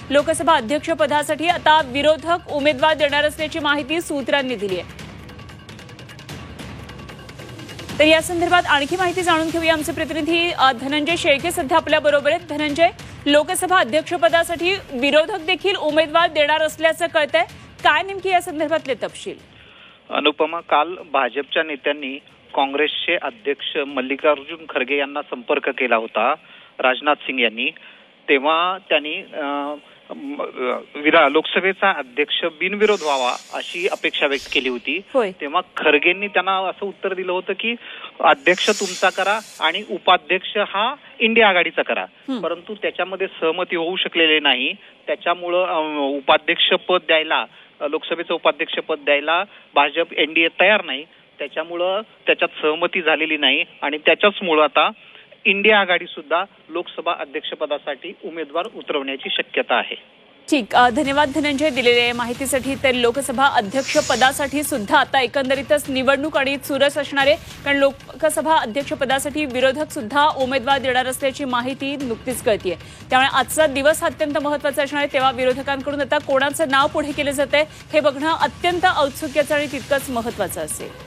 लोकसभा अध्यक्षपदासाठी आता विरोधक उमेदवार देणार असल्याची माहिती सूत्रांनी दिली आहे। तर या संदर्भात आणखी माहिती जाणून घेऊया। आमचे प्रतिनिधी धनंजय शेळके सध्या आपल्या बरोबर आहेत। धनंजय, लोकसभा अध्यक्षपदासाठी विरोधक देखील उमेदवार देणार असल्याचं कळतंय, काय नेमकी या संदर्भातले तपशील? अनुपमा, काल भाजपच्या नेत्यांनी काँग्रेसचे अध्यक्ष मल्लिकार्जुन खरगे यांना संपर्क केला होता, राजनाथ सिंग यांनी। तेव्हा त्यांनी लोकसभेचा अध्यक्ष बिनविरोध व्हावा अशी अपेक्षा व्यक्त केली होती। तेव्हा खरगेंनी त्यांना असं उत्तर दिलं होतं की अध्यक्ष तुमचा करा आणि उपाध्यक्ष हा इंडिया आघाडीचा करा, परंतु त्याच्यामध्ये सहमती होऊ शकलेली नाही। त्याच्यामुळं उपाध्यक्षपद द्यायला, लोकसभेचं उपाध्यक्षपद द्यायला भाजप एनडीए तयार नाही। त्याच्यामुळं त्याच्यात सहमती झालेली नाही आणि त्याच्याचमुळं आता इंडिया आघाडी सुद्धा लोकसभा अध्यक्षपदासाठी उमेदवार उतरवण्याची शक्यता आहे। ठीक, धन्यवाद धनंजय दिलेल्या माहितीसाठी। तर लोकसभा अध्यक्षपदासाठी सुद्धा आता एकंदरीतच निवडणूक आणि चुरस असणार आहे, कारण लोकसभा अध्यक्षपदासाठी विरोधक सुद्धा उमेदवार देणार असल्याची माहिती नुकतीच कळतीये। त्यामुळे आजचा दिवस अत्यंत महत्त्वाचा असणार आहे। तेव्हा विरोधकांकडून आता कोणाचं नाव पुढे केलं जातंय हे बघणं अत्यंत औत्सुक्याचं आणि तितकंच महत्त्वाचं असेल।